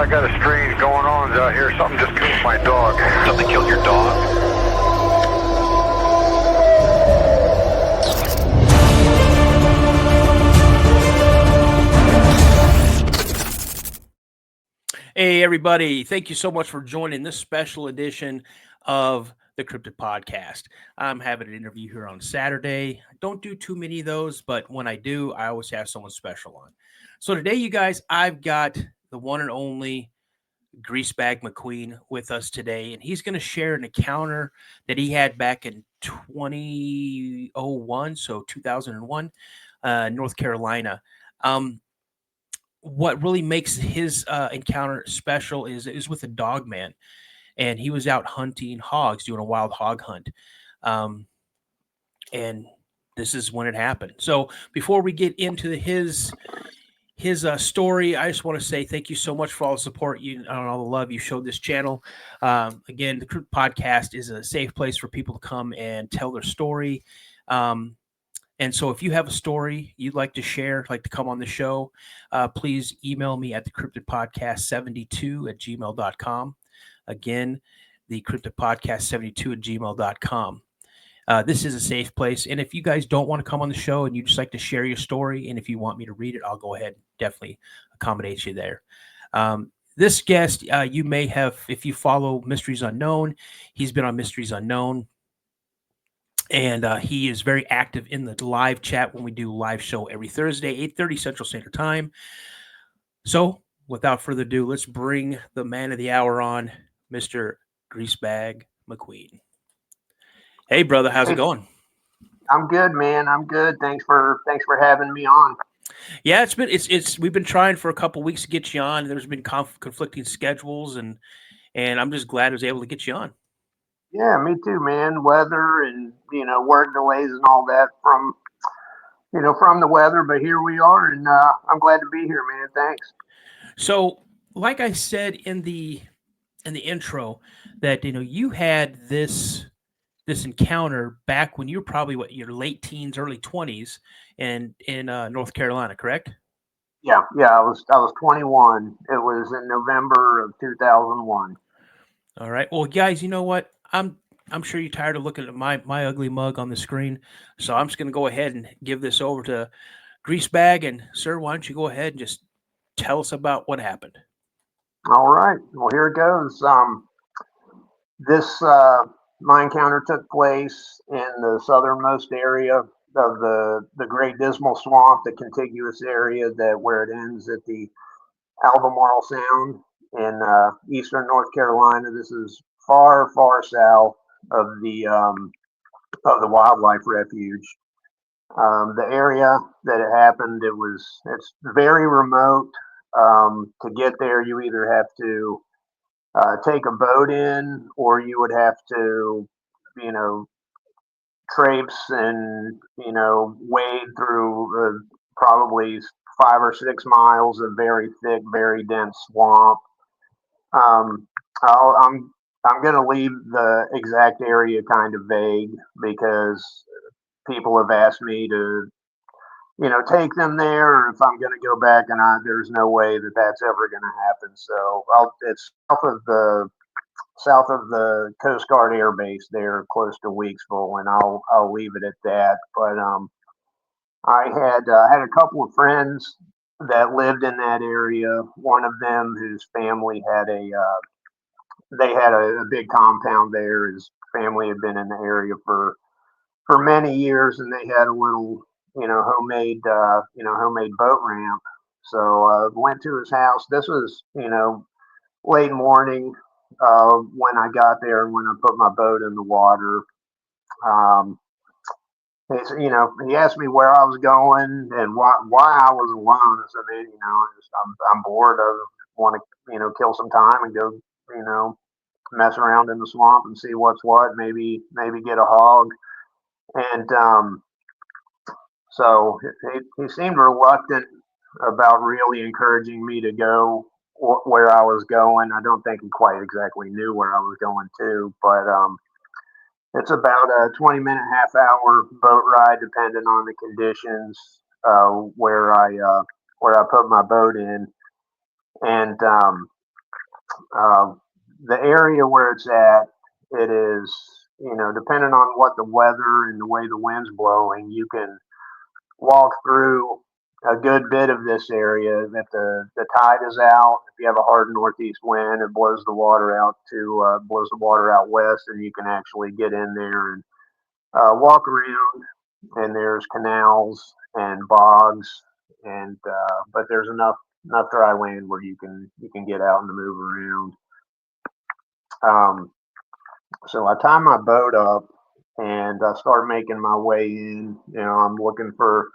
I got a strange going on out here. Something just killed my dog. Something killed your dog? Hey, everybody. Thank you so much for joining this special edition of the Cryptid Podcast. I'm having an interview here on Saturday. I don't do too many of those, but when I do, I always have someone special on. So today, you guys, I've got the one and only Greasebag McQueen with us today, and he's going to share an encounter that he had back in 2001, so 2001, North Carolina. What really makes his encounter special is with a dog man, and he was out hunting hogs, doing a wild hog hunt. And this is when it happened. So before we get into his story, I just want to say thank you so much for all the support and all the love you showed this channel. Again, the Cryptid Podcast is a safe place for people to come and tell their story. And so if you have a story you'd like to share, like to come on the show, please email me at thecryptidpodcast72@gmail.com. Again, thecryptidpodcast72@gmail.com. This is a safe place. And if you guys don't want to come on the show and you just like to share your story, and if you want me to read it, I'll go ahead and definitely accommodate you there. This guest, you may have, if you follow Mysteries Unknown, he's been on Mysteries Unknown. And he is very active in the live chat when we do live show every Thursday, 8:30 Central Standard Time. So without further ado, let's bring the man of the hour on, Mr. Greasebag McQueen. Hey, brother, how's it going? I'm good, man. I'm good. Thanks for having me on. Yeah, we've been trying for a couple weeks to get you on. There's been conflicting schedules, and I'm just glad I was able to get you on. Yeah, me too, man. Weather and, work delays and all that from the weather, but here we are, and I'm glad to be here, man. Thanks. So, like I said in the intro, that you had this encounter back when you were probably your late teens, early 20s, and in North Carolina, correct? Yeah. I was 21. It was in November of 2001. All right. Well, guys, you know what? I'm sure you're tired of looking at my ugly mug on the screen, so I'm just going to go ahead and give this over to Greasebag. And sir, why don't you go ahead and just tell us about what happened? All right. Well, here it goes. My encounter took place in the southernmost area of the Great Dismal Swamp, the contiguous area where it ends at the Albemarle Sound in eastern North Carolina. This is far, far south of the wildlife refuge. The area that it happened, it's very remote. To get there, you either have to take a boat in, or you would have to, traipse and, wade through probably 5 or 6 miles of very thick, very dense swamp. I'm going to leave the exact area kind of vague because people have asked me to, take them there, or if I'm going to go back, and there's no way that that's ever going to happen. So it's south of the Coast Guard Air Base there, close to Weeksville, and I'll leave it at that. But I had a couple of friends that lived in that area. One of them, whose family had a big compound there. His family had been in the area for many years, and they had a little, homemade boat ramp. So went to his house. This was, late morning when I got there, when I put my boat in the water. He asked me where I was going and why I was alone. I said, man, I'm bored. I want to, kill some time and go, mess around in the swamp and see what's what. Maybe get a hog. And so he seemed reluctant about really encouraging me to go where I was going. I don't think he quite exactly knew where I was going to, but it's about a 20-minute, half-hour boat ride, depending on the conditions where I put my boat in. And The area where it's at, it is, depending on what the weather and the way the wind's blowing, you can walk through a good bit of this area. If the tide is out, if you have a hard northeast wind, it blows the water out west, and you can actually get in there and walk around. And there's canals and bogs, and but there's enough dry land where you can get out and move around. Um, so I tie my boat up and I start making my way in. I'm looking for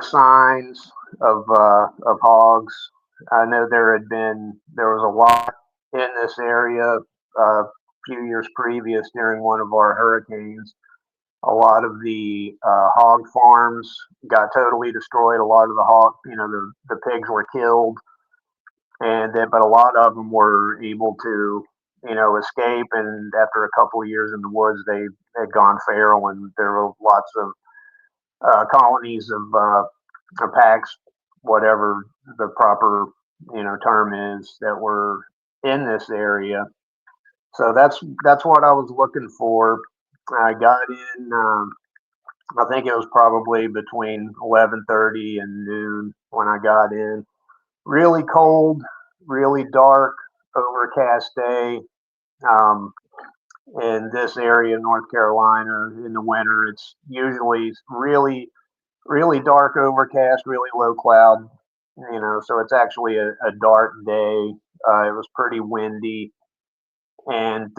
signs of hogs. I know there was a lot in this area a few years previous during one of our hurricanes. A lot of the hog farms got totally destroyed. A lot of the pigs were killed, but a lot of them were able to, escape. And after a couple of years in the woods, they had gone feral, and there were lots of colonies of packs, whatever the proper term is, that were in this area. So that's what I was looking for. I got in. I think it was probably between 11:30 and noon when I got in. Really cold, really dark, overcast day. Um, in this area of North Carolina in the winter, it's usually really dark, overcast, really low cloud. So it's actually a dark day. It was pretty windy, and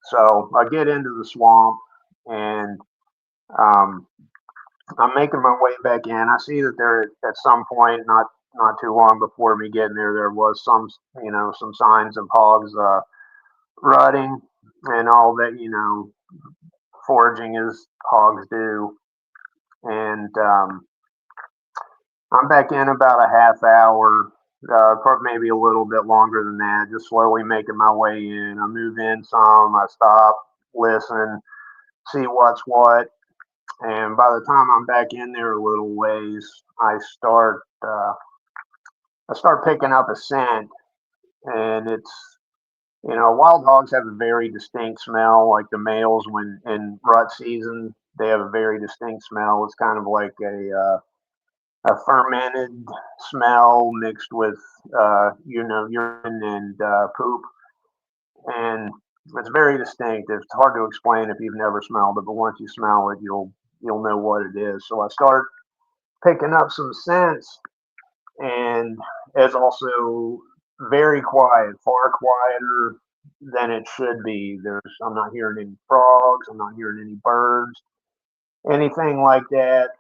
so I get into the swamp, and um, I'm making my way back in. I see that there at some point, not too long before me getting there was some signs of hogs rutting and all that, foraging as hogs do. And I'm back in about a half hour, probably maybe a little bit longer than that, just slowly making my way in. I move in some, I stop, listen, see what's what. And by the time I'm back in there a little ways, I start picking up a scent, and it's, wild hogs have a very distinct smell. Like the males, when in rut season, they have a very distinct smell. It's kind of like a fermented smell mixed with urine and poop, and it's very distinct. It's hard to explain if you've never smelled it, but once you smell it, you'll know what it is. So I start picking up some scents, and it's also very quiet, far quieter than it should be. I'm not hearing any frogs, I'm not hearing any birds, anything like that.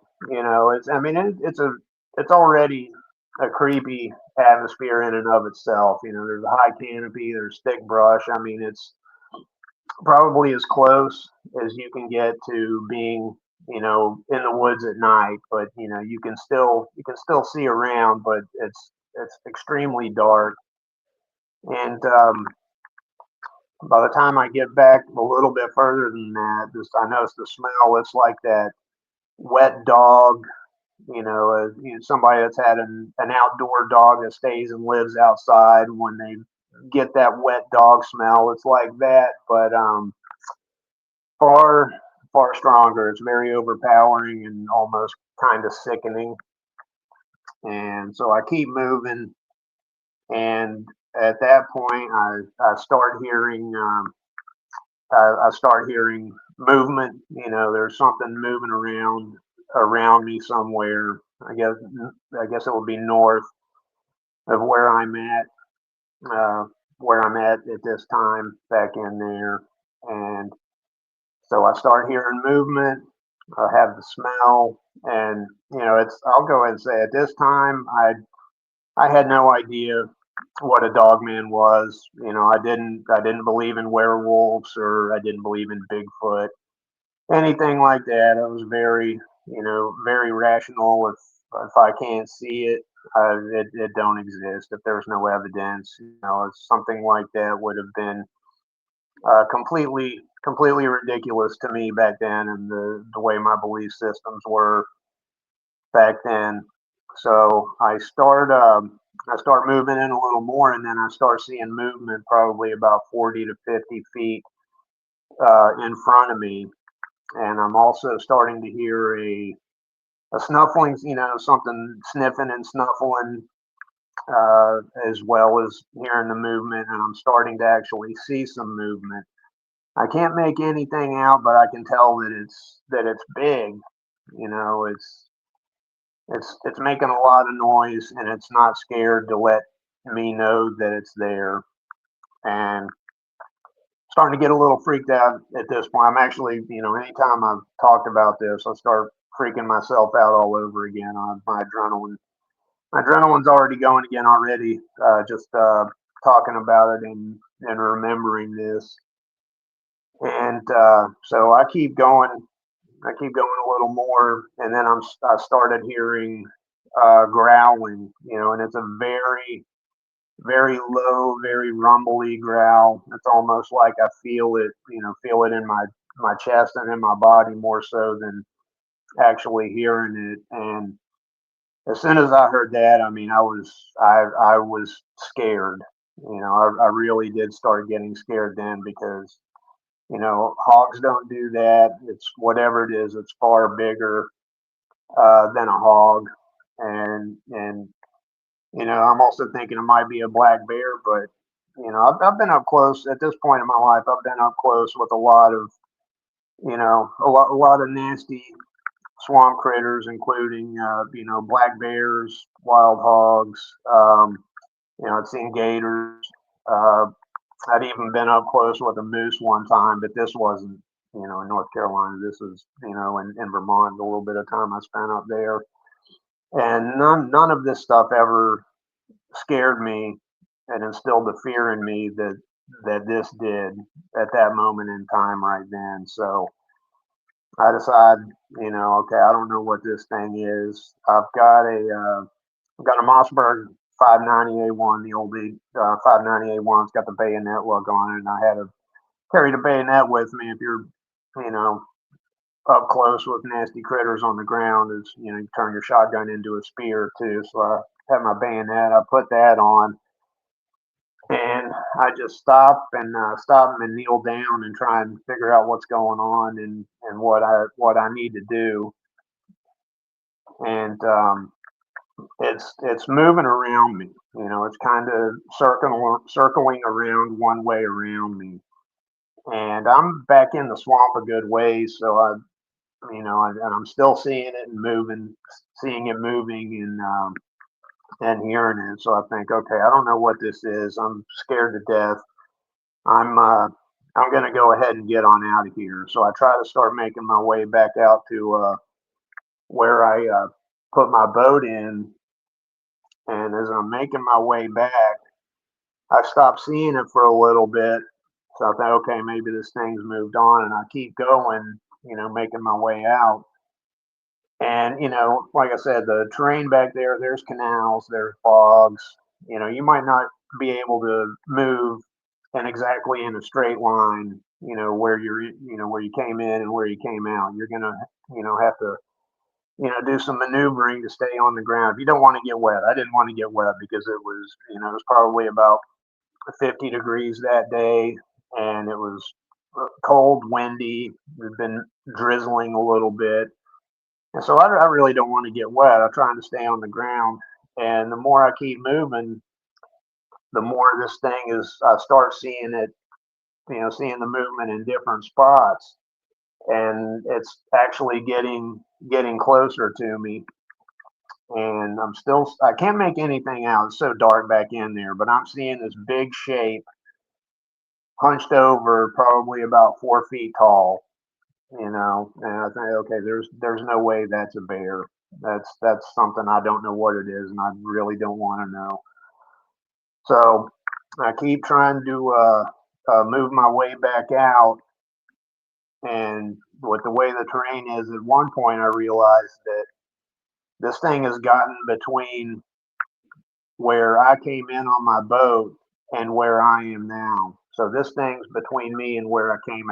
It's already a creepy atmosphere in and of itself. There's a high canopy, there's thick brush. It's probably as close as you can get to being, in the woods at night, but you can still see around, but it's extremely dark. And by the time I get back a little bit further than that, I notice the smell. It's like that wet dog, somebody that's had an outdoor dog that stays and lives outside. When they get that wet dog smell, it's like that, but far, far stronger. It's very overpowering and almost kind of sickening. And so I keep moving, and at that point, I start hearing I start hearing movement. There's something moving around me somewhere. I guess it would be north of uh, where I'm at this time back in there. And so I start hearing movement. I have the smell, and I'll go ahead and say at this time I had no idea what a dog man was. I didn't believe in werewolves, or I didn't believe in Bigfoot, anything like that. I was very rational. If I can't see it, it don't exist. If there's no evidence, it's something like that would have been completely ridiculous to me back then, and the way my belief systems were back then. So I start moving in a little more, and then I start seeing movement probably about 40 to 50 feet in front of me. And I'm also starting to hear a snuffling, something sniffing and snuffling, as well as hearing the movement. And I'm starting to actually see some movement. I can't make anything out, but I can tell that it's big. It's making a lot of noise, and it's not scared to let me know that it's there. And starting to get a little freaked out at this point. I'm actually, anytime I've talked about this, I start freaking myself out all over again. On my adrenaline's already going again already. Just talking about it and remembering this. And so I keep going. I keep going a little more, and then I started hearing growling, and it's a very, very low, very rumbly growl. It's almost like I feel it in my chest and in my body more so than actually hearing it. And as soon as I heard that, I mean, I was scared. I really did start getting scared then because hogs don't do that. It's whatever it is. It's far bigger than a hog, and I'm also thinking it might be a black bear, but I've been up close at this point in my life. I've been up close with a lot of a lot of nasty swamp critters, including black bears, wild hogs. I've seen gators. Uh, I'd even been up close with a moose one time, but this wasn't in North Carolina. This was in Vermont. A little bit of time I spent up there, and none of this stuff ever scared me and instilled the fear in me that this did at that moment in time right then. So I decided, okay, I don't know what this thing is. I've got a Mossberg 590A1, the old 590A1's got the bayonet lug on it, and I had to carry the bayonet with me if you're, you know, up close with nasty critters on the ground. Is you turn your shotgun into a spear too. So I had my bayonet. I put that on, and I just stop and kneel down and try and figure out what's going on and what I need to do. And it's moving around me. It's kind of circling around one way around me, and I'm back in the swamp a good ways. So and I'm still seeing it and seeing it moving and hearing it. So I think, okay, I don't know what this is. I'm scared to death. I'm going to go ahead and get on out of here. So I try to start making my way back out to where I put my boat in. And as I'm making my way back, I stop seeing it for a little bit. So I thought, okay, maybe this thing's moved on, and I keep going, making my way out. And like I said, the terrain back there's canals, there's bogs. You might not be able to move and exactly in a straight line. Where you came in and where you came out. You're gonna, have to do some maneuvering to stay on the ground. If you don't want to get wet, I didn't want to get wet because it was probably about 50 degrees that day, and it was cold, windy. It had been drizzling a little bit, and so I really don't want to get wet. I'm trying to stay on the ground, and the more I keep moving, the more this thing is. I start seeing it, seeing the movement in different spots, and it's actually getting closer to me. And I can't make anything out. It's so dark back in there, but I'm seeing this big shape hunched over, probably about 4 feet tall, and I think, okay, there's no way that's a bear. That's something I don't know what it is, and I really don't want to know. So I keep trying to move my way back out, and with the way the terrain is, at one point I realized that this thing has gotten between where I came in on my boat and where I am now. So this thing's between me and where I came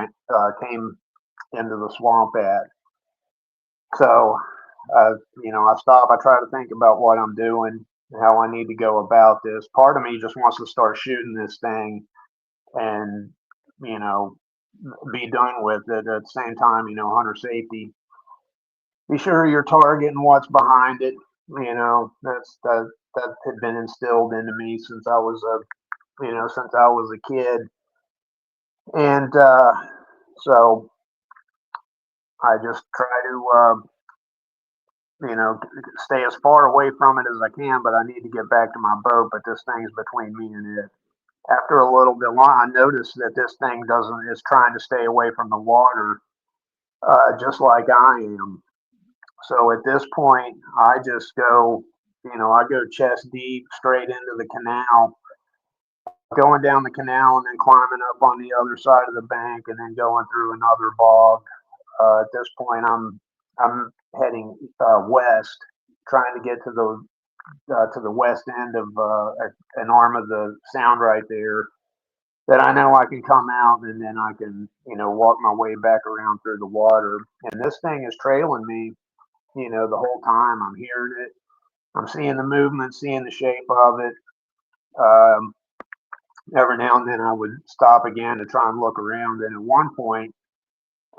into the swamp at. So, I stop. I try to think about what I'm doing, how I need to go about this. Part of me just wants to start shooting this thing and, you know, be done with it. At the same time, hunter safety. Be sure you're targeting what's behind it. That had been instilled into me since I was a kid, and so I just try to stay as far away from it as I can. But I need to get back to my boat. But this thing's between me and it. After a little bit long, I noticed that this thing is trying to stay away from the water, just like I am. So at this point, I just go, I go chest deep straight into the canal, going down the canal and then climbing up on the other side of the bank and then going through another bog. At this point, I'm heading west, trying to get to the west end of an arm of the sound right there that I know I can come out and then I can, walk my way back around through the water. And this thing is trailing me, the whole time. I'm hearing it. I'm seeing the movement, seeing the shape of it. Um, every now and then I would stop again to try and look around. And at one point,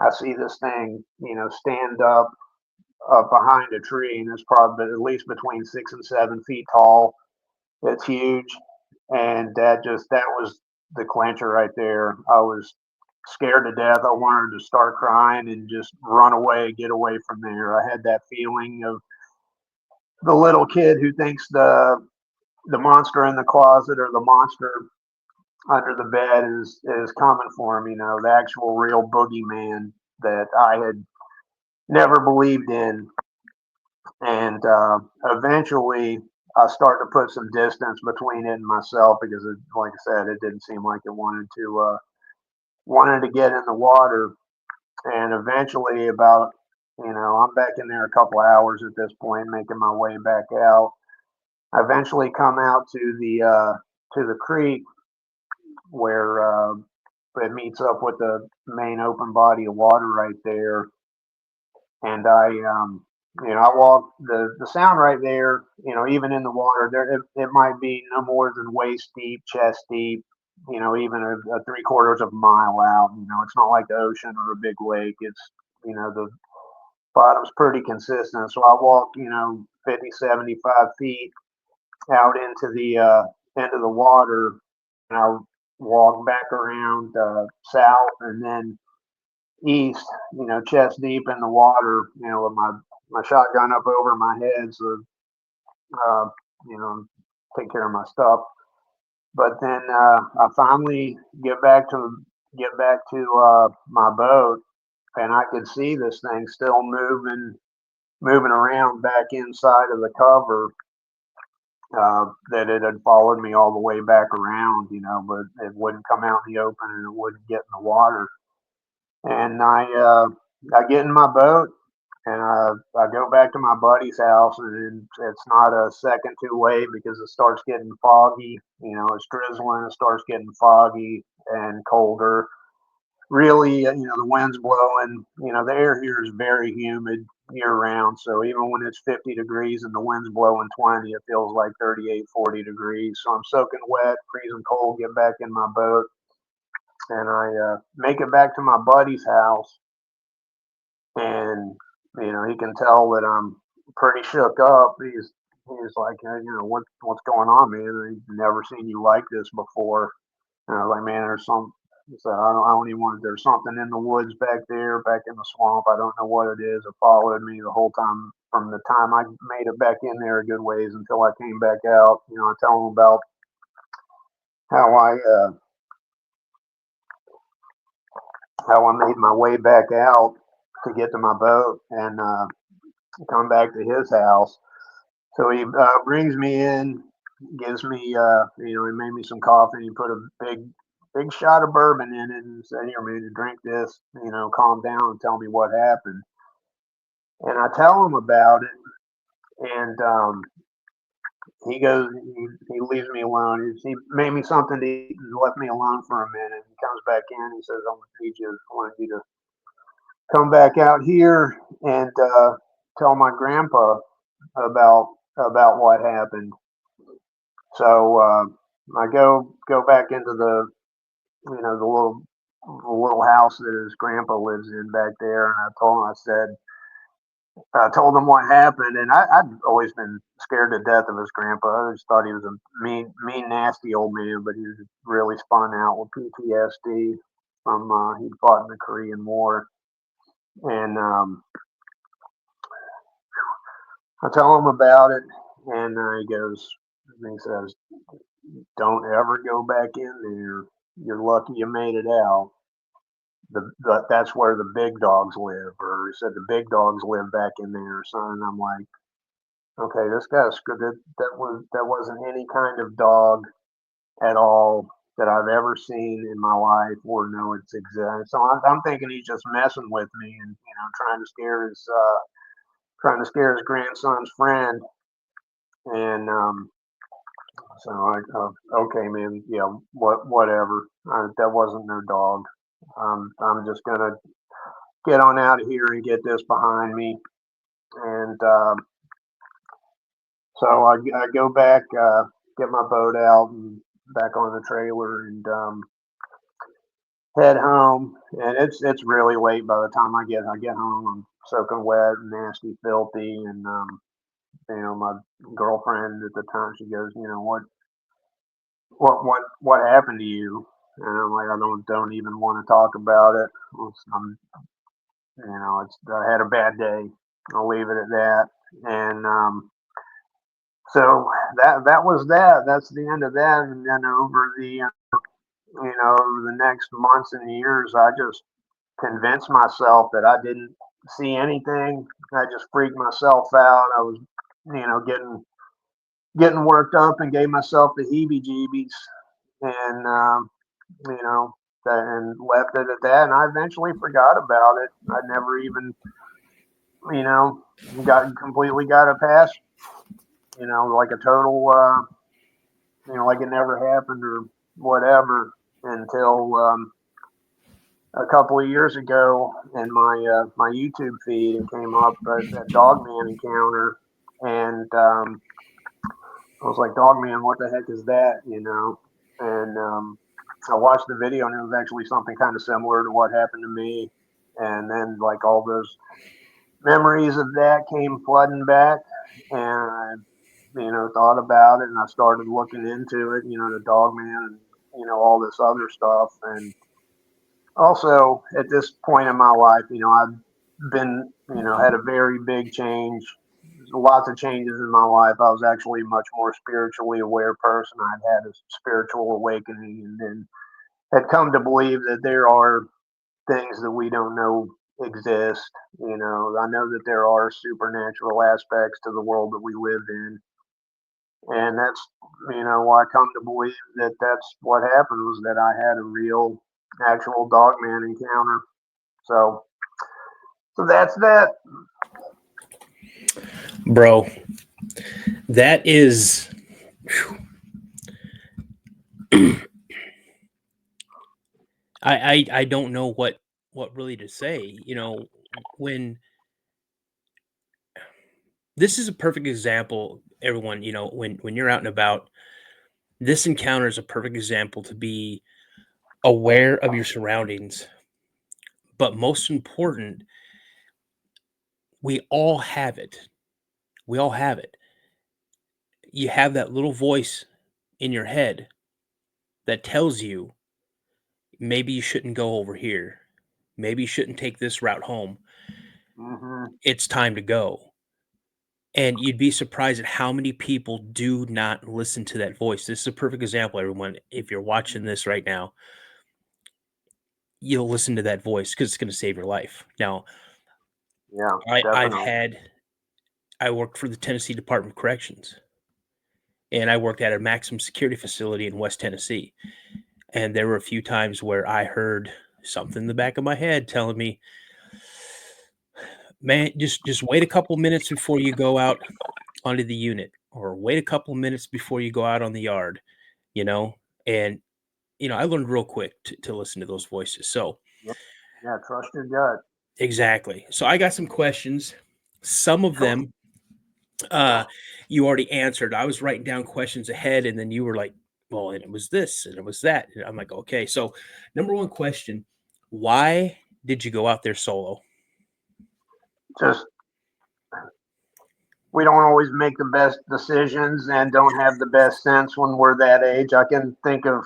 I see this thing, stand up behind a tree, and it's probably at least between 6 and 7 feet tall. It's huge, and that was the clincher right there. I was scared to death. I wanted to start crying and just run away, get away from there. I had that feeling of the little kid who thinks the monster in the closet or the monster under the bed is coming for him. The actual real boogeyman that I had never believed in. And eventually, I started to put some distance between it and myself because, like I said, it didn't seem like it wanted to get in the water. And eventually, about I'm back in there a couple hours at this point, making my way back out. I eventually come out to the creek where it meets up with the main open body of water right there. And I walk the sound right there. Even in the water, there it might be no more than waist deep, chest deep. Even a 3/4 of a mile out. It's not like the ocean or a big lake. It's the bottom's pretty consistent. So I walk 50, 75 feet out into the end of the water, and I walk back around south and then east, chest deep in the water, with my shotgun up over my head, so uh, you know, take care of my stuff. But then I finally get back to my boat, and I could see this thing still moving around back inside of the cover. That it had followed me all the way back around, but it wouldn't come out in the open and it wouldn't get in the water. And I get in my boat and I go back to my buddy's house, and it's not a second to wait because it starts getting foggy. It's drizzling, it starts getting foggy and colder. Really, the wind's blowing. The air here is very humid year round. So even when it's 50 degrees and the wind's blowing 20, it feels like 38, 40 degrees. So I'm soaking wet, freezing cold, get back in my boat, and I make it back to my buddy's house. And, he can tell that I'm pretty shook up. He's like, what's going on, man? I've never seen you like this before. And I was like, man, there's some. So I don't even want. There's something in the woods back there, back in the swamp. I don't know what it is. It followed me the whole time from the time I made it back in there a good ways until I came back out. I tell them about how I made my way back out to get to my boat and come back to his house. So he brings me in, gives me, he made me some coffee. And he put a big shot of bourbon in it and said, "Here, man, drink this. Calm down and tell me what happened." And I tell him about it, and he leaves me alone. He made me something to eat and left me alone for a minute. He comes back in. He says, I want you to come back out here and tell my grandpa about what happened." So I go back into the the little house that his grandpa lives in back there, and I told him what happened, and I'd always been scared to death of his grandpa. I just thought he was a mean, nasty old man, but he was really spun out with PTSD from he'd fought in the Korean War, and I tell him about it, and he says, "Don't ever go back in there. You're lucky you made it out. That's where the big dogs live," or he said the big dogs live back in there or something. And I'm like, okay, this guy's good. That wasn't any kind of dog at all that I've ever seen in my life or know its existence. So I'm thinking he's just messing with me and trying to scare his grandson's friend. And so okay, man, yeah, whatever. That wasn't no dog. I'm just gonna get on out of here and get this behind me. And so I go back, get my boat out and back on the trailer and head home. And it's really late by the time I get home. I'm soaking wet and nasty, filthy, and my girlfriend at the time, she goes, what happened to you? And I'm like, I don't even want to talk about it. I had a bad day. I'll leave it at that. And so that was that. That's the end of that. And then over the next months and years, I just convinced myself that I didn't see anything. I just freaked myself out. I was, getting worked up and gave myself the heebie-jeebies, and and left it at that. And I eventually forgot about it. I never even, got a pass. Like a total, like it never happened or whatever until a couple of years ago in my YouTube feed, it came up a Dogman encounter, and I was like, Dogman, what the heck is that? And I watched the video, and it was actually something kind of similar to what happened to me. And then like all those memories of that came flooding back, and I, thought about it, and I started looking into it, the Dogman, and all this other stuff. And also at this point in my life, I've been, had a very big change, lots of changes in my life. I was actually a much more spiritually aware person. I'd had a spiritual awakening, and then had come to believe that there are things that we don't know exist. I know that there are supernatural aspects to the world that we live in, and that's why I come to believe that that's what happened, was that I had a real, actual Dogman encounter. So that's that. Bro, that is I don't know what really to say. When this is a perfect example, everyone, when you're out and about, this encounter is a perfect example to be aware of your surroundings. But most important, we all have it. We all have it. You have that little voice in your head that tells you maybe you shouldn't go over here. Maybe you shouldn't take this route home. Mm-hmm. It's time to go. And you'd be surprised at how many people do not listen to that voice. This is a perfect example, everyone. If you're watching this right now, you'll listen to that voice because it's going to save your life. Now, Yeah, I worked for the Tennessee Department of Corrections, and I worked at a maximum security facility in West Tennessee. And there were a few times where I heard something in the back of my head telling me, man, just wait a couple minutes before you go out onto the unit, or wait a couple minutes before you go out on the yard, and I learned real quick to listen to those voices. So yeah, trust your gut. exactly. So I got some questions. Some of them You already answered. I was writing down questions ahead, and then you were like, well, and it was this, and it was that. And I'm like, okay. So, number one question, why did you go out there solo? Just we don't always make the best decisions and don't have the best sense when we're that age. I can think of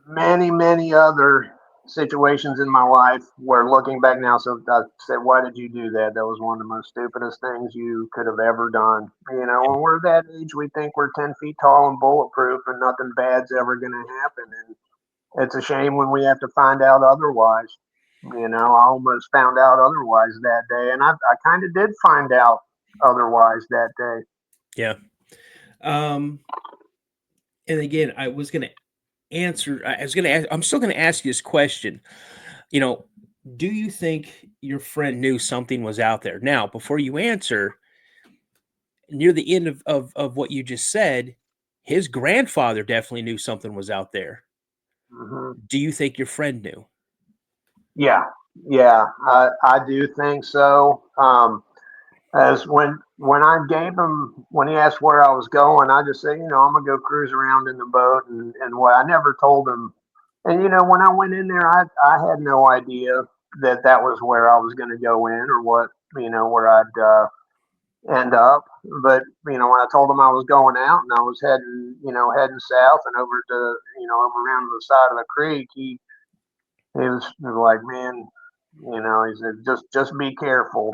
many other situations in my life where looking back now, so I said, why did you do that? That was one of the most stupidest things you could have ever done. When we're that age, we think we're 10 feet tall and bulletproof and nothing bad's ever going to happen. And it's a shame when we have to find out otherwise. I almost found out otherwise that day, and I kind of did find out otherwise that day. Yeah. And again, I was going to answer. I was going to ask. I'm still going to ask you this question. Do you think your friend knew something was out there? Now, before you answer, near the end of what you just said, his grandfather definitely knew something was out there. Mm-hmm. Do you think your friend knew? Yeah, I do think so. As when I gave him when he asked where I was going, I just said, I'm gonna go cruise around in the boat, and what I never told him. And when I went in there, I had no idea that was where I was going to go in or what where I'd end up. But when I told him I was going out and I was heading south and over to over around the side of the creek, he was like, man, he said, just be careful.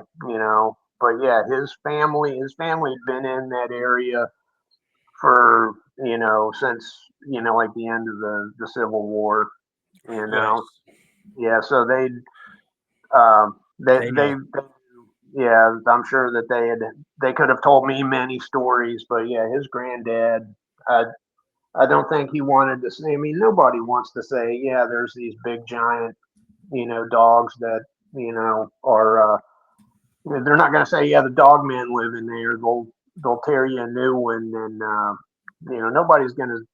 But yeah, his family had been in that area for since like the end of the Civil War. You Right. know, yeah. So They know. yeah. I'm sure that they could have told me many stories, but yeah, his granddad. I don't think he wanted to say. I mean, nobody wants to say, yeah, there's these big giant dogs that are. They're not going to say, yeah, the dog men live in there. They'll tear you a new one, and nobody's going to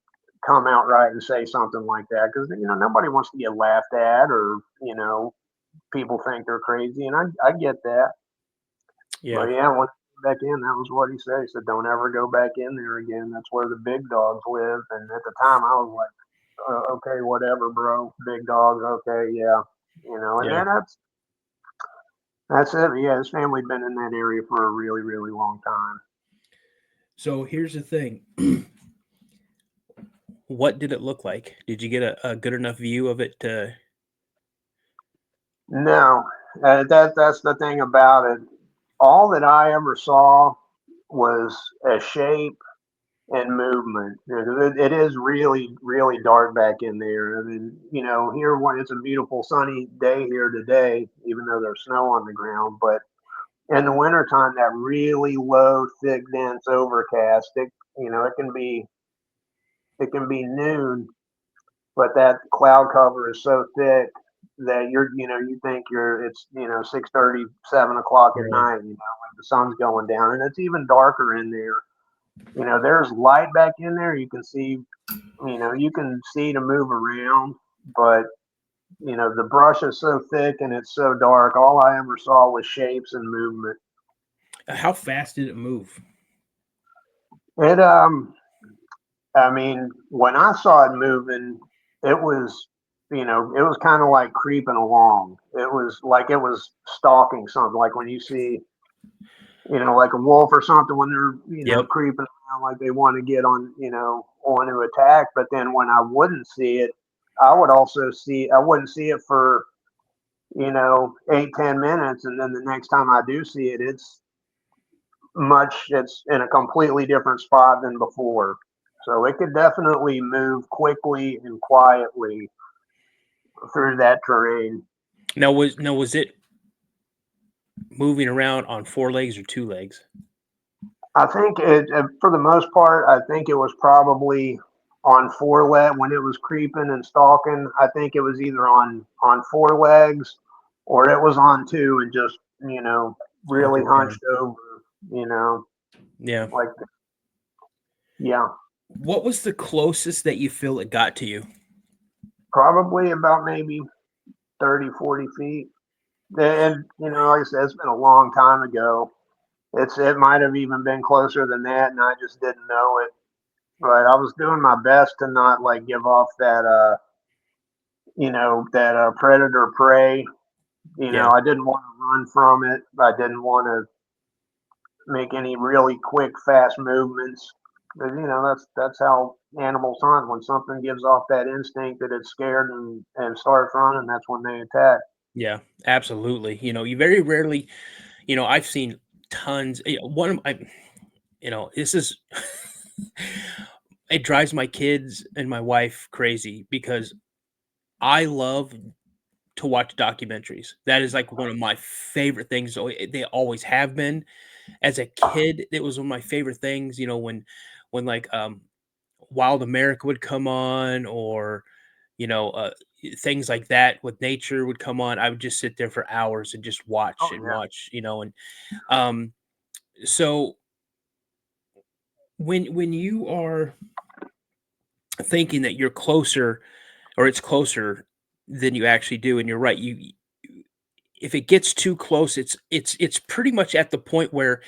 come out right and say something like that because nobody wants to get laughed at or people think they're crazy, and I get that. But Yeah. yeah, when I went back in, that was what he said. He said, "Don't ever go back in there again. That's where the big dogs live." And at the time, I was like, "Okay, whatever, bro. Big dogs, okay, yeah." And Yeah. then that's it. Yeah, his family been in that area for a really long time. So here's the thing. What did it look like? Did you get a good enough view of it to? No, that's the thing about it. All that I ever saw was a shape and movement. It is really dark back in there. I mean, here when it's a beautiful sunny day here today, even though there's snow on the ground, but in the wintertime, that really low, thick, dense overcast, it can be noon, but that cloud cover is so thick that you think it's 6:30, 7 o'clock at Really? night, when the sun's going down, and it's even darker in there. There's light back in there. You can see to move around, but the brush is so thick and it's so dark. All I ever saw was shapes and movement. How fast did it move? It I mean, when I saw it moving, it was kind of like creeping along. It was like it was stalking something. Like when you see, like a wolf or something when they're, Yep. creeping around like they want to get on to attack. But then when I wouldn't see it, I wouldn't see it for, 8, 10 minutes. And then the next time I do see it, it's in a completely different spot than before. So it could definitely move quickly and quietly through that terrain. Now was it moving around on four legs or two legs? I think for the most part, I think it was probably on four leg when it was creeping and stalking. I think it was either on four legs or it was on two and just really Hunkered down. hunched over. You know, Yeah. like yeah, What was the closest that you feel it got to you? probably about maybe 30, 40 feet. And like I said, it's been a long time ago. It might have even been closer than that, and I just didn't know it. But I was doing my best to not like give off that that predator prey. Yeah. I didn't want to run from it. I didn't want to make any really quick, fast movements. But, that's how animals hunt. When something gives off that instinct that it's scared and starts running, that's when they attack. Yeah, absolutely. You very rarely, I've seen tons. One of my, this is, it drives my kids and my wife crazy because I love to watch documentaries. That is like one of my favorite things. They always have been. As a kid, it was one of my favorite things. When like Wild America would come on, or you know, uh, things like that with nature would come on. I would just sit there for hours and just watch Oh and yeah. watch. Um, so when you are thinking that you're closer, or it's closer than you actually do, and you're right, if it gets too close, it's pretty much at the point where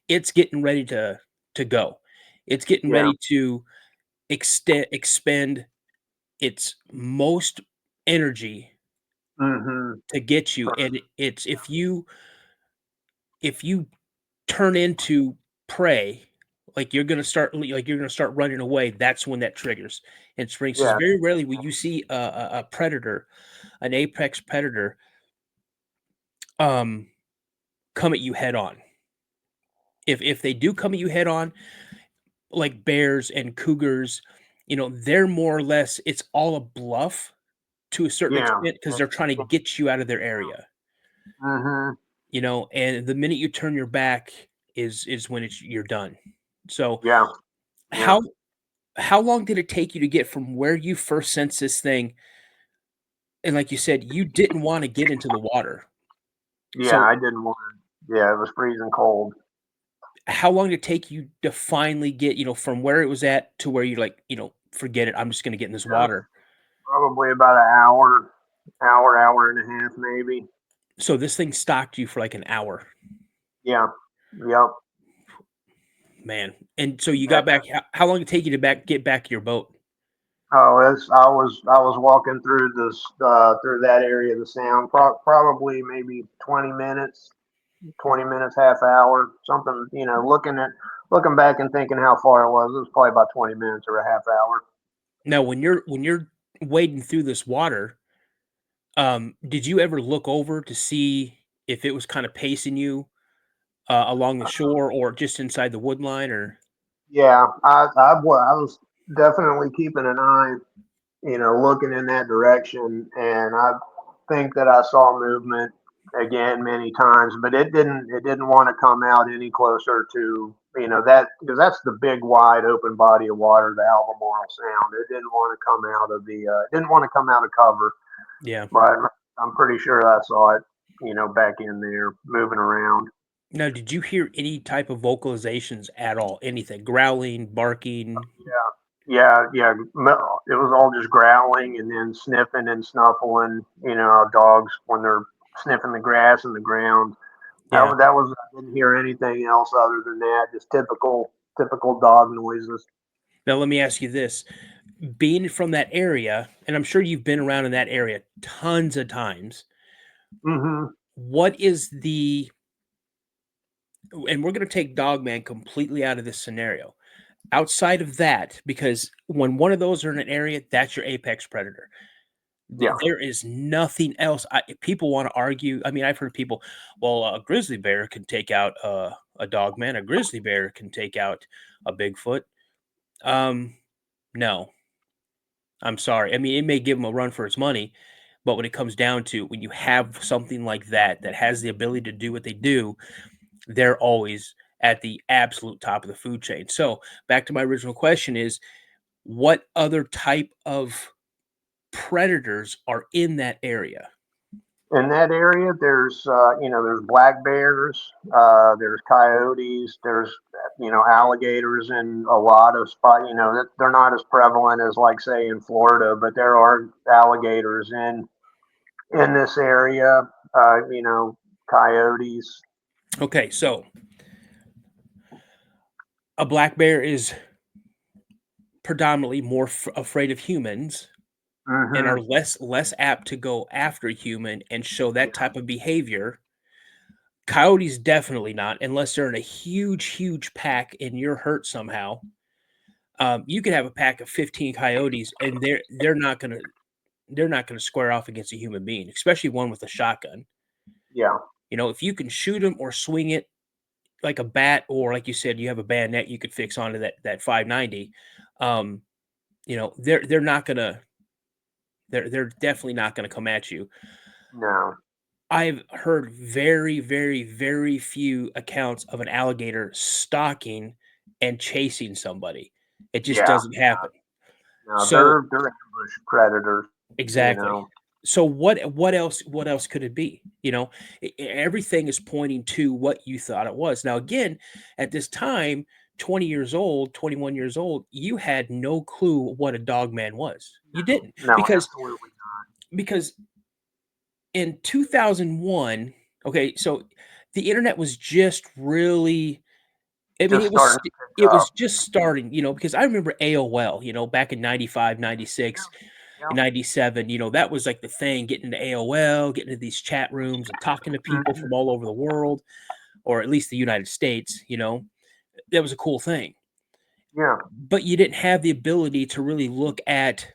it's getting ready to go. It's getting Yeah. ready to expend its most energy Mm-hmm. to get you, and it's if you turn into prey, like you're gonna start running away. That's when that triggers and springs. Because Yeah. very rarely will you see a predator, an apex predator, um, come at you head on. If they do come at you head on, like bears and cougars, they're more or less, it's all a bluff to a certain Yeah. extent because they're trying to get you out of their area. Mm-hmm. And the minute you turn your back is when you're done. So Yeah. Yeah. how how long did it take you to get from where you first sensed this thing? And like you said, you didn't want to get into the water. Yeah. So I didn't want to. Yeah, it was freezing cold. how long did it take you to finally get, from where it was at to where you're like, forget it, I'm just gonna get in this Yeah, water. probably about an hour and a half, maybe. So this thing stalked you for like an hour, Yeah. Yep. man. And so you Yeah. got back. How long did it take you to get back to your boat? Oh, I was walking through this through that area of the sound, probably maybe 20 minutes, 20 minutes, half hour, something. Looking back and thinking how far it was probably about 20 minutes or a half hour. Now, when you're wading through this water, did you ever look over to see if it was kind of pacing you along the shore or just inside the wood line? Or Yeah, I was definitely keeping an eye, looking in that direction, and I think that I saw movement again many times, but it didn't want to come out any closer to that, because that's the big wide open body of water, the Albemarle Sound. It didn't want to come out of it didn't want to come out of cover, yeah. but I'm pretty sure I saw it, back in there moving around. Now, did you hear any type of vocalizations at all? Anything? Growling, barking? Yeah, yeah. It was all just growling and then sniffing and snuffling. How dogs when they're sniffing the grass and the ground. Yeah. That was. I didn't hear anything else other than that. Just typical dog noises. Now, let me ask you this: being from that area, and I'm sure you've been around in that area tons of times. Hmm. What is the and we're going to take Dogman completely out of this scenario. Outside of that, because when one of those are in an area, that's your apex predator. Yeah. There is nothing else. People want to argue. I mean, I've heard people, well, a grizzly bear can take out a dog man. A grizzly bear can take out a Bigfoot. Um, no, I'm sorry. I mean, it may give them a run for its money, but when it comes down to when you have something like that has the ability to do what they do, they're always at the absolute top of the food chain. So back to my original question is, what other type of predators are in that area? In that area, there's black bears, there's coyotes, there's alligators in a lot of spots. They're not as prevalent as like say in Florida, but there are alligators in this area. Coyotes. Okay, so a black bear is predominantly more afraid of humans and are Mm-hmm. less apt to go after a human and show that type of behavior. Coyotes definitely not, unless they're in a huge pack and you're hurt somehow. You could have a pack of 15 coyotes, and they're not gonna square off against a human being, especially one with a shotgun. Yeah. If you can shoot them or swing it like a bat, or like you said, you have a bayonet you could fix onto that 590. Um, they're not gonna they're definitely not gonna come at you. No. I've heard very few accounts of an alligator stalking and chasing somebody. It just Yeah. doesn't happen. No, So they're ambush predators. You exactly. know. So what else could it be? Everything is pointing to what you thought it was. Now again, at this time, 20 years old, 21 years old, you had no clue what a dog man was. You didn't No, because absolutely. because in 2001, okay, so the internet was just really, I mean, Just starting to pick it was up. just starting, because I remember AOL, back in 95, 96, Yeah. 97, that was like the thing, getting into AOL, getting into these chat rooms and talking to people Mhm. from all over the world, or at least the United States, that was a cool thing. Yeah. But you didn't have the ability to really look at,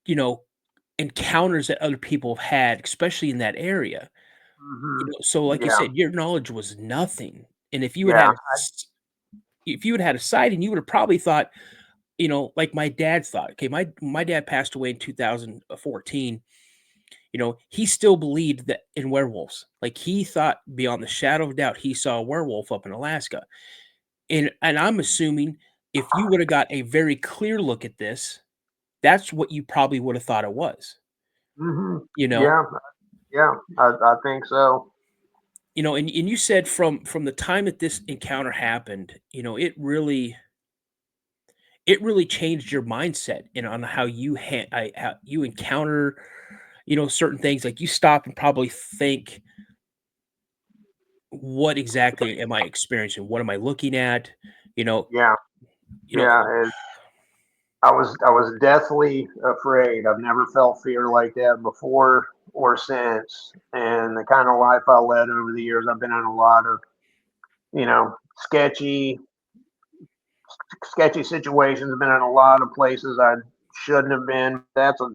you know, encounters that other people have had, especially in that area. Hmm. So like you Yeah. said, your knowledge was nothing. And if you Yeah. had a sighting, you would have probably thought, like my dad thought. Okay, my dad passed away in 2014. He still believed that in werewolves. Like he thought beyond the shadow of a doubt he saw a werewolf up in Alaska. And I'm assuming if you would have got a very clear look at this, that's what you probably would have thought it was. Hmm. You know, Yeah. Yeah. I think so. and you said from the time that this encounter happened, it really changed your mindset and on how how you encounter, certain things. Like you stop and probably think, what exactly am I experiencing? What am I looking at? You know, Yeah. you know, Yeah. I was deathly afraid. I've never felt fear like that before or since. And the kind of life I led over the years, I've been in a lot of, sketchy situations. I've been in a lot of places I shouldn't have been. That's a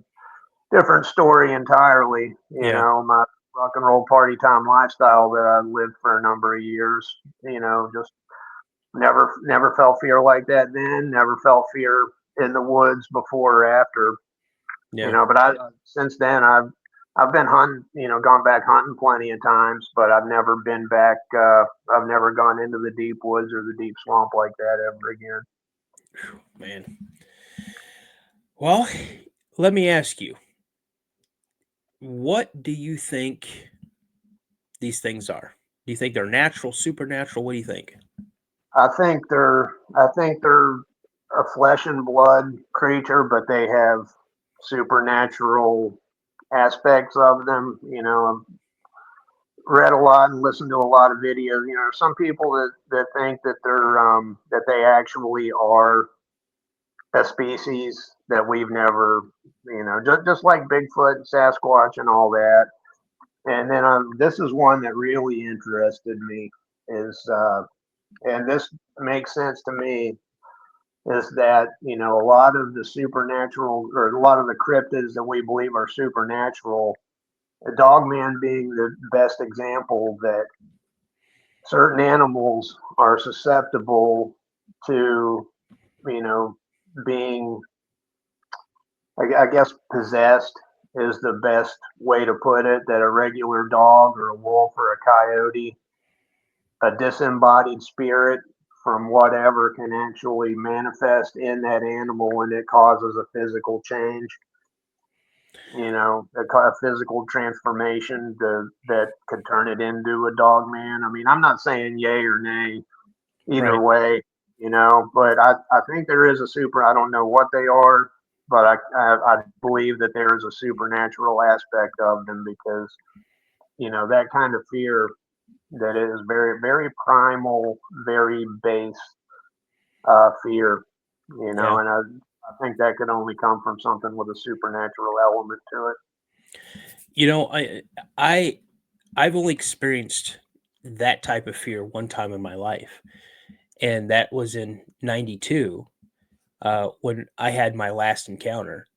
different story entirely. yeah, My rock and roll party time lifestyle that I lived for a number of years. Just never felt fear like that then. Never felt fear in the woods before or after. yeah, But I since then I've been hunting. Gone back hunting plenty of times, but I've never been back. I've never gone into the deep woods or the deep swamp like that ever again. man. Well, let me ask you, what do you think these things are? Do you think they're natural, supernatural? What do you think? I think they're a flesh and blood creature, but they have supernatural aspects of them. I've read a lot and listened to a lot of videos. Some people that think that that they actually are a species that we've never, just like Bigfoot and Sasquatch and all that. And then this is one that really interested me is, and this makes sense to me, is that a lot of the supernatural or a lot of the cryptids that we believe are supernatural, the dogman being the best example, that certain animals are susceptible to you know being, I guess, possessed is the best way to put it, that a regular dog or a wolf or a coyote, a disembodied spirit from whatever, can actually manifest in that animal, and it causes a physical change, a physical transformation that could turn it into a dog man. I mean, I'm not saying yay or nay either Right. way, but I think there is a I don't know what they are, but I believe that there is a supernatural aspect of them because, that kind of fear that is very, very primal, very base fear, Yeah. and I think that could only come from something with a supernatural element to it. I I've only experienced that type of fear one time in my life, and that was in '92 when I had my last encounter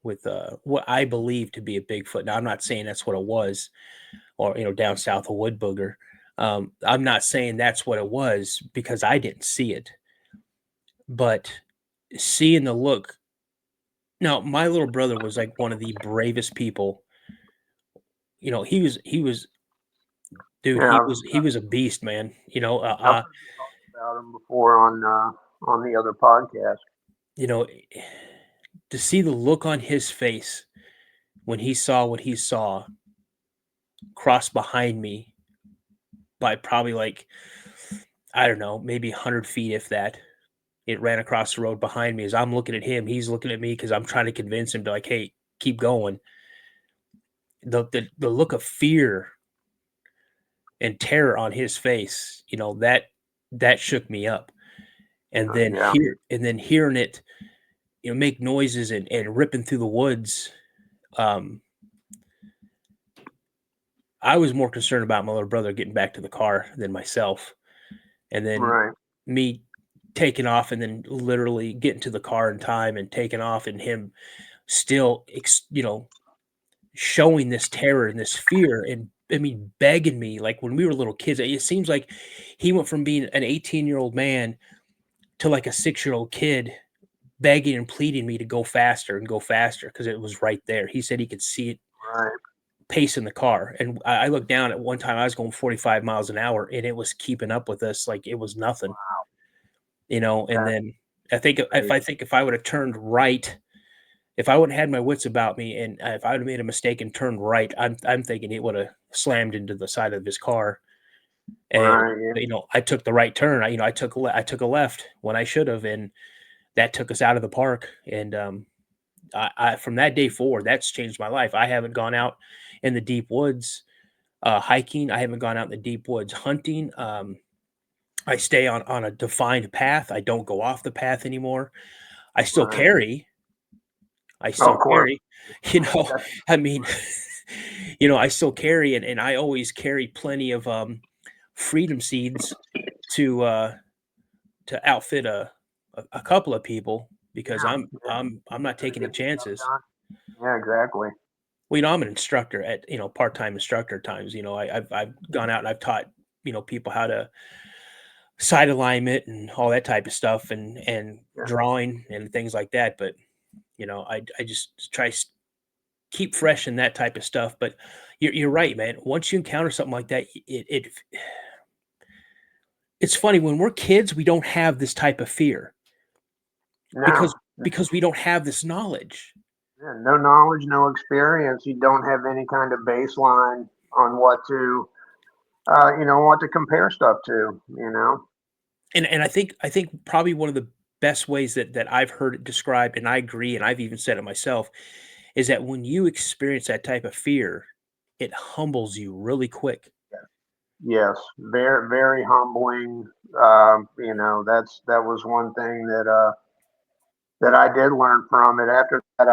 with what I believe to be a Bigfoot. Now, I'm not saying that's what it was, or down south of Wood Booger. I'm not saying that's what it was because I didn't see it, but seeing the look. Now, my little brother was like one of the bravest people. He was dude. Yeah, He was a beast, man. I've heard you talk about him before on the other podcast. You know, to see the look on his face when he saw what he saw cross behind me by probably like, I don't know, maybe 100 feet, if that. It ran across the road behind me as I'm looking at him. He's looking at me because I'm trying to convince him to, like, hey, keep going. The look of fear and terror on his face, that shook me up. And then Yeah, hearing it, make noises and ripping through the woods. I was more concerned about my little brother getting back to the car than myself. And then right. me taking off and then literally getting to the car in time and taking off and him still, showing this terror and this fear and I mean, begging me like when we were little kids. It seems like he went from being an 18-year-old man to like a 6-year-old kid begging and pleading me to go faster and go faster because it was right there. He said he could see it Right. pacing the car. And I looked down at one time, I was going 45 miles an hour and it was keeping up with us like it was nothing, and That's then crazy. I think if I would have turned right, if I wouldn't have had my wits about me and if I would have made a mistake and turned right, I'm thinking it would have slammed into the side of his car. And Right. Yeah. I took the right turn. I took I took a left when I should have, and that took us out of the park. And I from that day forward, that's changed my life. I haven't gone out in the deep woods hiking. I haven't gone out in the deep woods hunting. I stay on a defined path. I don't go off the path anymore. I still Right. carry. I Oh, still of course. carry. You know, That's I mean, I still carry, and I always carry plenty of freedom seeds to to outfit a couple of people because yeah. I'm not Gotta taking any get the job chances. done. Yeah, exactly. Well, I'm an instructor at part-time instructor times. I've gone out and I've taught people how to side alignment and all that type of stuff and Yeah. drawing and things like that. But I just try keep fresh in that type of stuff. But you're right, man. Once you encounter something like that, it's funny when we're kids, we don't have this type of fear because No. we don't have this knowledge. Yeah, no knowledge, no experience. You don't have any kind of baseline on what to compare stuff to. And I think probably one of the best ways that I've heard it described, and I agree, and I've even said it myself, is that when you experience that type of fear, it humbles you really quick. Yes, very, very humbling. That was one thing that I did learn from it. After that,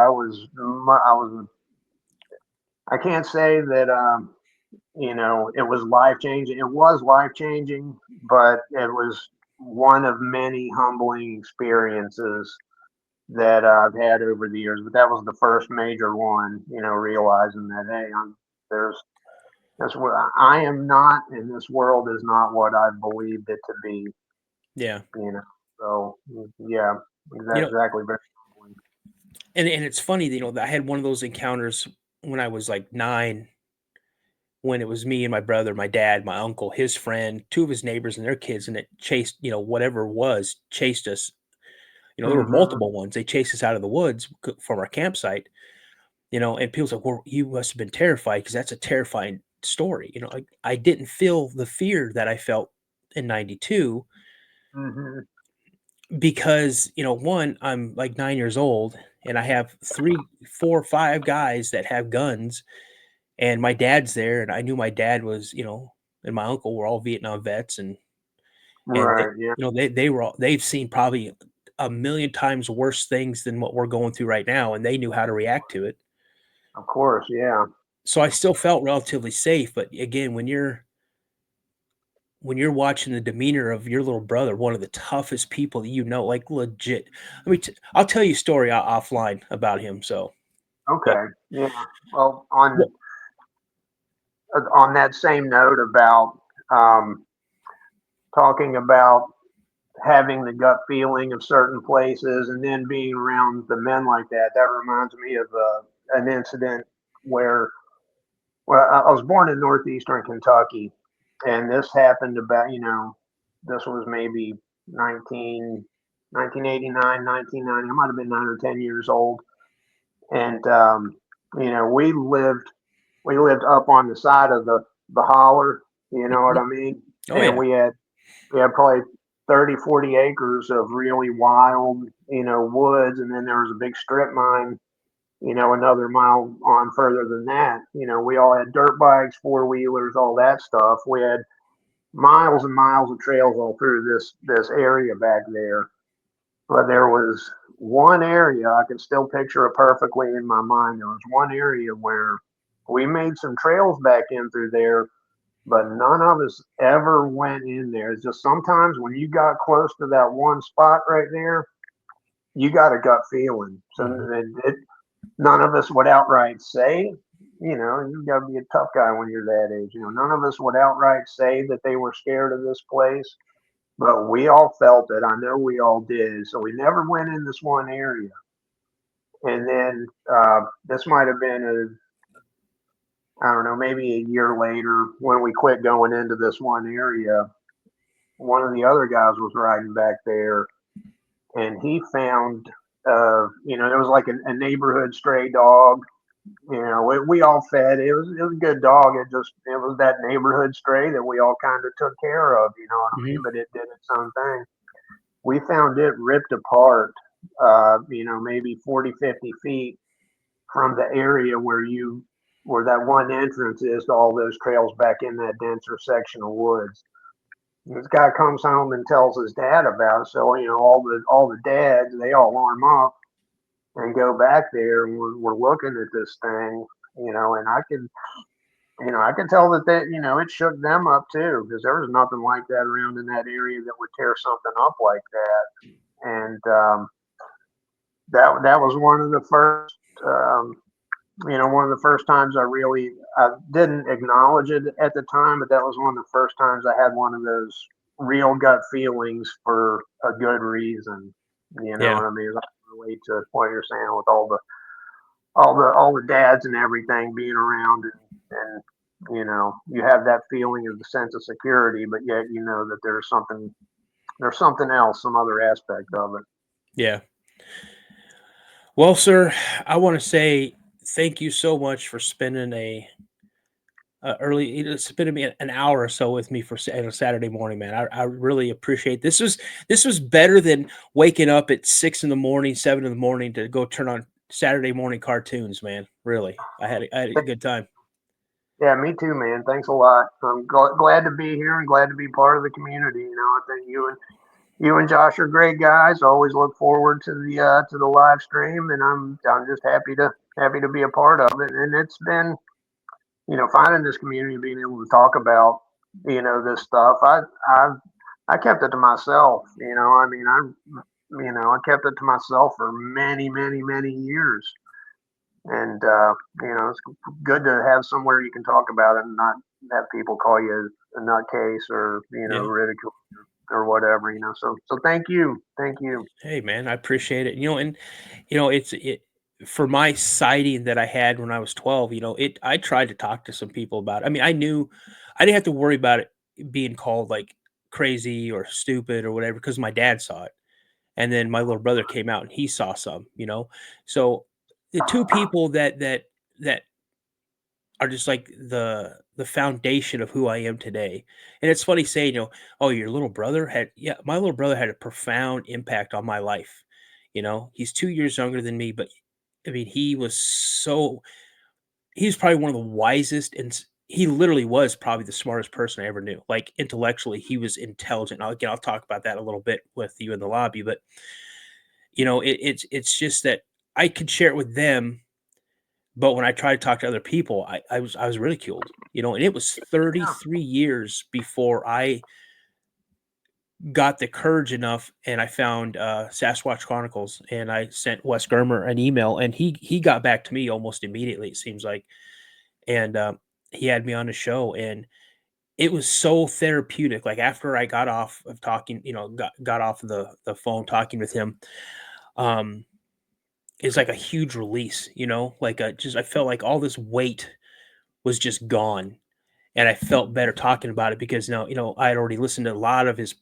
I can't say that it was life changing. It was life changing, but it was one of many humbling experiences that I've had over the years. But that was the first major one. Realizing that hey, there's that's what I am not, and this world is not what I believed it to be. Yeah. So yeah, You know, exactly. Very humbling. and it's funny, that I had one of those encounters when I was like 9, when it was me and my brother, my dad, my uncle, his friend, two of his neighbors and their kids, and it chased, whatever it was, chased us. There were Hmm. multiple ones. They chased us out of the woods from our campsite. And people's like, well, you must have been terrified because that's a terrifying story. I didn't feel the fear that I felt in '92 Hmm. because, one, I'm like 9 years old and I have 3, 4, 5 guys that have guns And my dad's there, and I knew my dad was, and my uncle were all Vietnam vets, and Right. Yeah. they've seen probably a million times worse things than what we're going through right now, and they knew how to react to it. Of course. Yeah. So I still felt relatively safe. But again, when you're watching the demeanor of your little brother, one of the toughest people that like legit. I'll tell you a story offline about him. So, but Okay. Yeah. Well, well, on that same note about um, talking about having the gut feeling of certain places and then being around the men like that, that reminds me of an incident where, well, I was born in northeastern Kentucky, and this happened about, this was maybe 19, 1989, 1990. I might have been 9 or 10 years old. And, we lived up on the side of the holler, you know what mhm. I mean? Oh And yeah. we had probably 30, 40 acres of really wild, woods. And then there was a big strip mine, another mile on further than that. We all had dirt bikes, four wheelers, all that stuff. We had miles and miles of trails all through this area back there. But there was one area I can still picture it perfectly in my mind. There was one area where we made some trails back in through there, but none of us ever went in there. It's just sometimes when you got close to that one spot right there, you got a gut feeling. So Mhm. none of us would outright say, you got to be a tough guy when you're that age. None of us would outright say that they were scared of this place, but we all felt it. I know we all did. So we never went in this one area. And then this might have been I don't know, maybe a year later when we quit going into this one area. One of the other guys was riding back there, and he found, there was like a neighborhood stray dog. We all fed. It was a good dog. It was that neighborhood stray that we all kind of took care of. You know what I Mhm. mean? But it did its own thing. We found it ripped apart. Maybe 40, 50 feet from the area where that one entrance is to all those trails back in that denser section of woods. This guy comes home and tells his dad about it. So all the dads, they all arm up and go back there, and we're looking at this thing, and I could tell that it shook them up too, because there was nothing like that around in that area that would tear something up like that. And that was one of the first. One of the first times I didn't acknowledge it at the time, but that was one of the first times I had one of those real gut feelings for a good reason. You know Yeah. what I mean? I relate to what you're saying with all the dads and everything being around, and you have that feeling of the sense of security, but yet you know that there's something else, some other aspect of it. Yeah. Well, sir, I want to say thank you so much for spending spending me an hour or so with me on a Saturday morning, man. I really appreciate this was better than waking up at 6 in the morning, 7 in the morning to go turn on Saturday morning cartoons, man. Really, I had a good time. Yeah, me too, man. Thanks a lot. I'm glad to be here and glad to be part of the community. I think you and Josh are great guys. Always look forward to the live stream, and I'm just happy to be a part of it. And it's been finding this community, being able to talk about this stuff. I kept it to myself. I mean, I kept it to myself for many, many, many years. And it's good to have somewhere you can talk about it and not have people call you a nutcase or Yeah. ridicule or whatever. So thank you. Hey, man, I appreciate it. And it's for my sighting that I had when I was 12. I tried to talk to some people about it. I mean, I knew I didn't have to worry about it being called like crazy or stupid or whatever because my dad saw it. And then my little brother came out and he saw some. So the two people that are just like the foundation of who I am today. And it's funny saying, oh, your little brother had yeah, my little brother had a profound impact on my life. He's 2 years younger than me, but I mean, he was so he's probably one of the wisest, and he literally was probably the smartest person I ever knew. Like intellectually, he was intelligent. I'll talk about that a little bit with you in the lobby, but it's just that I could share it with them, but when I tried to talk to other people, I was ridiculed, and it was 33 years before I got the courage enough, and I found Sasquatch Chronicles, and I sent Wes Germer an email, and he got back to me almost immediately, it seems like, and he had me on the show, and it was so therapeutic. Like after I got off of talking, got off of the phone talking with him, it's like a huge release, like I felt like all this weight was just gone, and I felt better talking about it because now, I had already listened to a lot of his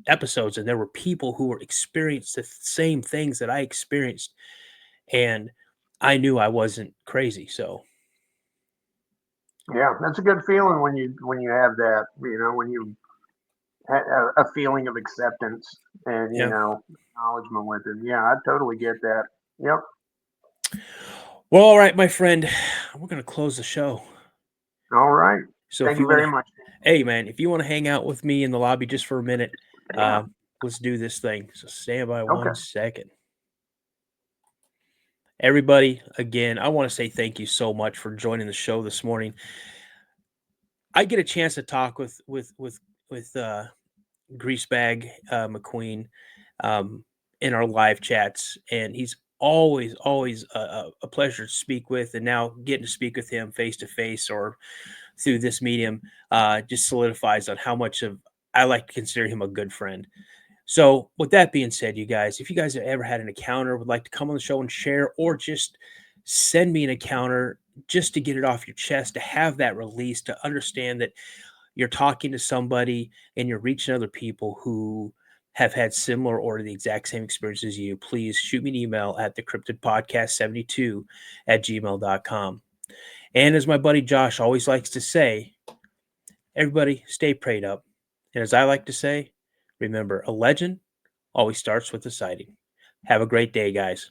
episodes, and there were people who were experienced the same things that I experienced, and I knew I wasn't crazy. So yeah, that's a good feeling when you have that, when you have a feeling of acceptance and acknowledgement with it. Yeah, I totally get that. Yep. Well, all right, my friend, we're gonna close the show. All right. So thank you very much. Hey, man, if you want to hang out with me in the lobby just for a minute, let's do this thing. So stand by 1 second. Everybody, again, I want to say thank you so much for joining the show this morning. I get a chance to talk with Greasebag McQueen in our live chats, and he's always a pleasure to speak with. And now getting to speak with him face to face or through this medium just solidifies on how much of I like to consider him a good friend. So with that being said, you guys, if you guys have ever had an encounter, would like to come on the show and share, or just send me an encounter just to get it off your chest, to have that release, to understand that you're talking to somebody and you're reaching other people who have had similar or the exact same experience as you, please shoot me an email at the Cryptid Podcast 72 at gmail.com. And as my buddy Josh always likes to say, everybody stay prayed up. And as I like to say, remember, a legend always starts with a sighting. Have a great day, guys.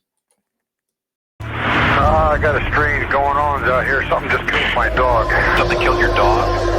I got a strange going on out here. Something just killed my dog. Something killed your dog?